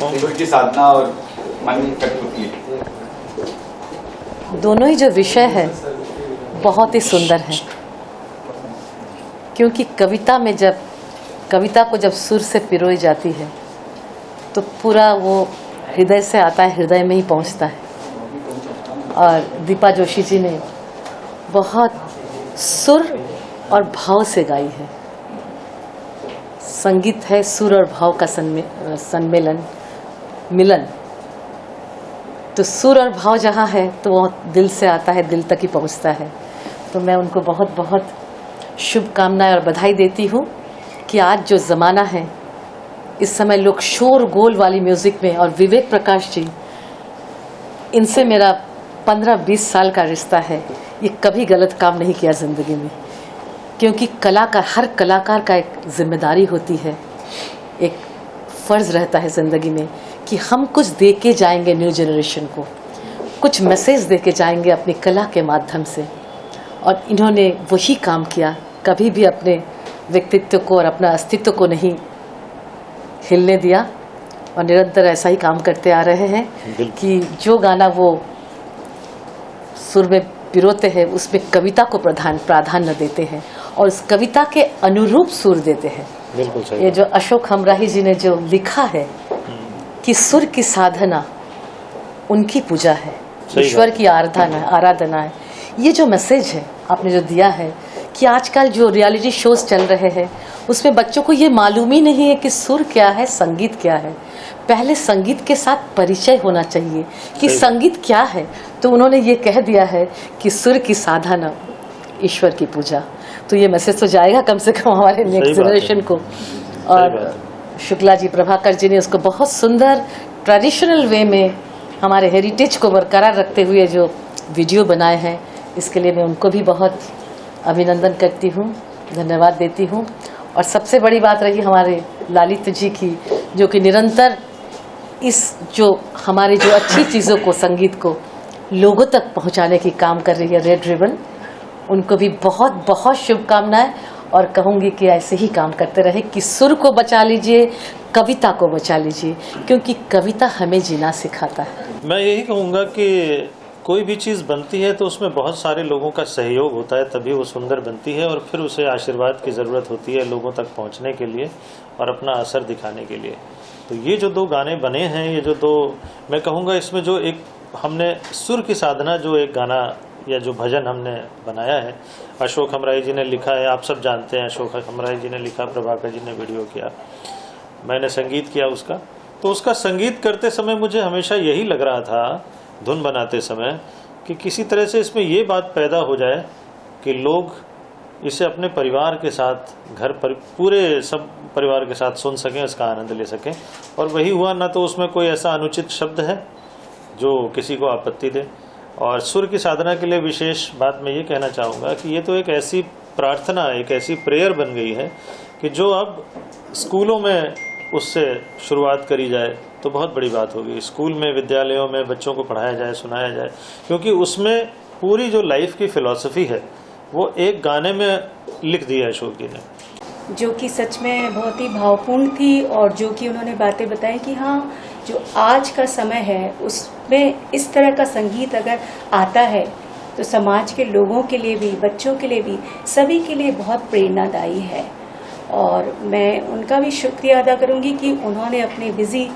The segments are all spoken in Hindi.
ईश्वर की साधना और मन की कठपुतली, दोनों ही जो विषय है बहुत ही सुंदर है, क्योंकि कविता को जब सुर से पिरोई जाती है तो पूरा वो हृदय से आता है, हृदय में ही पहुंचता है। और दीपा जोशी जी ने बहुत सुर और भाव से गाई है। संगीत है सुर और भाव का मिलन। तो सुर और भाव जहाँ है तो वो दिल से आता है, दिल तक ही पहुँचता है। तो मैं उनको बहुत बहुत शुभकामनाएं और बधाई देती हूँ कि आज जो ज़माना है, इस समय लोग शोर गोल वाली म्यूज़िक में, और विवेक प्रकाश जी, इनसे मेरा 15-20 साल का रिश्ता है। ये कभी गलत काम नहीं किया ज़िंदगी में, क्योंकि हर कलाकार का एक जिम्मेदारी होती है, एक फ़र्ज़ रहता है ज़िंदगी में कि हम कुछ दे के जाएंगे न्यू जनरेशन को, कुछ मैसेज दे के जाएंगे अपनी कला के माध्यम से। और इन्होंने वही काम किया, कभी भी अपने व्यक्तित्व को और अपना अस्तित्व को नहीं हिलने दिया, और निरंतर ऐसा ही काम करते आ रहे हैं कि जो गाना वो सुर में पिरोते हैं उसमें कविता को प्राधान्य देते हैं और उस कविता के अनुरूप सुर देते हैं। बिल्कुल सही। ये जो अशोक हमराही जी ने जो लिखा है कि सुर की साधना उनकी पूजा है, ईश्वर की आराधना है। ये जो मैसेज है आपने जो दिया है कि आजकल जो रियलिटी शोज चल रहे हैं उसमें बच्चों को ये मालूम ही नहीं है कि सुर क्या है, संगीत क्या है। पहले संगीत के साथ परिचय होना चाहिए कि संगीत क्या है। तो उन्होंने ये कह दिया है कि सुर की साधना, ईश्वर की पूजा। तो ये मैसेज तो जाएगा कम से कम हमारे नेक्स्ट जनरेशन को। और शुक्ला जी, प्रभाकर जी ने उसको बहुत सुंदर ट्रेडिशनल वे में हमारे हेरिटेज को बरकरार रखते हुए जो वीडियो बनाए हैं, इसके लिए मैं उनको भी बहुत अभिनंदन करती हूँ, धन्यवाद देती हूँ। और सबसे बड़ी बात रही हमारे लालित जी की, जो कि निरंतर हमारी जो अच्छी चीज़ों को, संगीत को लोगों तक पहुँचाने की काम कर रही है, रेड रिबन। उनको भी बहुत बहुत शुभकामनाएं, और कहूँगी कि ऐसे ही काम करते रहे कि सुर को बचा लीजिए, कविता को बचा लीजिए, क्योंकि कविता हमें जीना सिखाता है। मैं यही कहूँगा कि कोई भी चीज़ बनती है तो उसमें बहुत सारे लोगों का सहयोग होता है, तभी वो सुंदर बनती है, और फिर उसे आशीर्वाद की ज़रूरत होती है लोगों तक पहुँचने के लिए और अपना असर दिखाने के लिए। तो ये जो दो गाने बने हैं, ये जो दो, मैं कहूँगा इसमें जो एक हमने सुर की साधना, जो एक गाना या जो भजन हमने बनाया है, अशोक हमराही जी ने लिखा है, आप सब जानते हैं अशोक हमराही जी ने लिखा, प्रभाकर जी ने वीडियो किया, मैंने संगीत किया उसका। तो उसका संगीत करते समय मुझे हमेशा यही लग रहा था, धुन बनाते समय, कि किसी तरह से इसमें ये बात पैदा हो जाए कि लोग इसे अपने परिवार के साथ, पूरे सब परिवार के साथ सुन सकें, इसका आनंद ले सकें। और वही हुआ, ना तो उसमें कोई ऐसा अनुचित शब्द है जो किसी को आपत्ति दे। और सुर की साधना के लिए विशेष बात मैं ये कहना चाहूँगा कि ये तो एक ऐसी प्रार्थना, एक ऐसी प्रेयर बन गई है कि जो अब स्कूलों में उससे शुरुआत करी जाए तो बहुत बड़ी बात होगी। स्कूल में, विद्यालयों में बच्चों को पढ़ाया जाए, सुनाया जाए, क्योंकि उसमें पूरी जो लाइफ की फिलॉसफी है वो एक गाने में लिख दी है अशोक जी ने, जो कि सच में बहुत ही भावपूर्ण थी। और जो कि उन्होंने बातें बताई कि हाँ, जो आज का समय है उसमें इस तरह का संगीत अगर आता है तो समाज के लोगों के लिए भी, बच्चों के लिए भी, सभी के लिए बहुत प्रेरणादायी है। और मैं उनका भी शुक्रिया अदा करूंगी कि उन्होंने अपने बिजी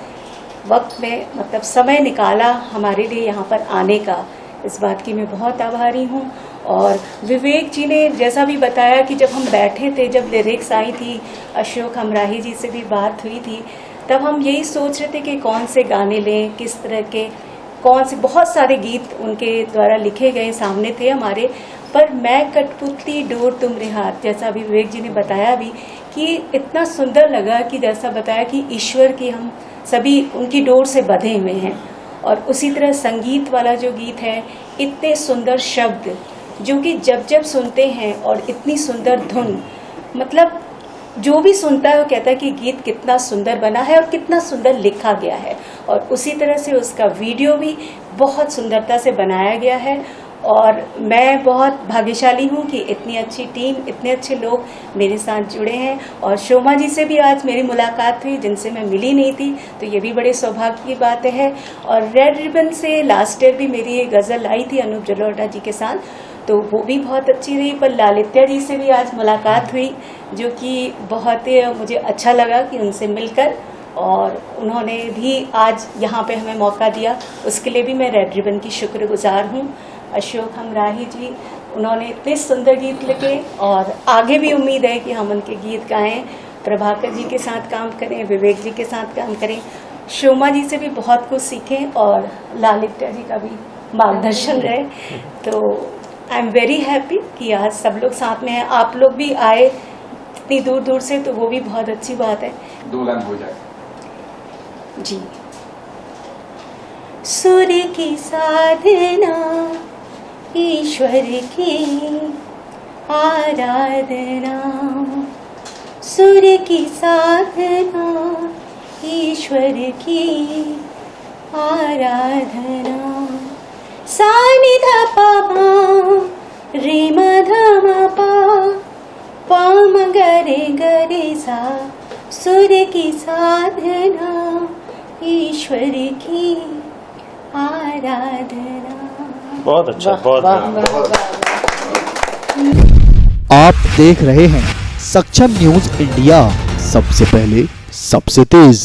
वक्त में मतलब समय निकाला हमारे लिए यहाँ पर आने का। इस बात की मैं बहुत आभारी हूँ। और विवेक जी ने जैसा भी बताया कि जब हम बैठे थे, जब लिरिक्स आई थी, अशोक हमराही जी से भी बात हुई थी, तब हम यही सोच रहे थे कि कौन से गाने लें, किस तरह के, कौन से, बहुत सारे गीत उनके द्वारा लिखे गए सामने थे हमारे। पर मैं कठपुतली डोर तुमरे हाथ, जैसा अभी विवेक जी ने बताया भी कि इतना सुंदर लगा कि जैसा बताया कि ईश्वर की हम सभी उनकी डोर से बंधे हुए हैं। और उसी तरह संगीत वाला जो गीत है, इतने सुंदर शब्द जो कि जब जब सुनते हैं और इतनी सुंदर धुन, मतलब जो भी सुनता है वो कहता है कि गीत कितना सुंदर बना है और कितना सुंदर लिखा गया है। और उसी तरह से उसका वीडियो भी बहुत सुंदरता से बनाया गया है। और मैं बहुत भाग्यशाली हूँ कि इतनी अच्छी टीम, इतने अच्छे लोग मेरे साथ जुड़े हैं। और शोमा जी से भी आज मेरी मुलाकात हुई, जिनसे मैं मिली नहीं थी, तो ये भी बड़े सौभाग्य की बात है। और रेड रिबन से लास्ट ईयर भी मेरी एक गज़ल आई थी अनूप जलोटा जी के साथ, तो वो भी बहुत अच्छी रही। पर लालित्या जी से भी आज मुलाकात हुई, जो कि बहुत ही मुझे अच्छा लगा कि उनसे मिलकर, और उन्होंने भी आज यहाँ पे हमें मौका दिया, उसके लिए भी मैं रेड रिबन की शुक्रगुजार हूँ। अशोक हमराही जी, उन्होंने इतने सुंदर गीत लिखे और आगे भी उम्मीद है कि हम उनके गीत गाएं। प्रभाकर जी के साथ काम करें, विवेक जी के साथ काम करें, शोमा जी से भी बहुत कुछ सीखें और लालित्या जी का भी मार्गदर्शन रहे। तो आई एम वेरी हैप्पी कि आज सब लोग साथ में हैं। आप लोग भी आए इतनी दूर दूर से, तो वो भी बहुत अच्छी बात है। 2 लाइन हो जाए जी। सूर्य की साधना, ईश्वर की आराधना, सूर्य की साधना, ईश्वर की आराधना, सानि ध प म रे म ध म प प म ग रे ग रे सा, सूर्य की साधना, ईश्वर की आराधना। बहुत अच्छा, बहुत आप देख रहे हैं सक्षम न्यूज इंडिया, सबसे पहले सबसे तेज।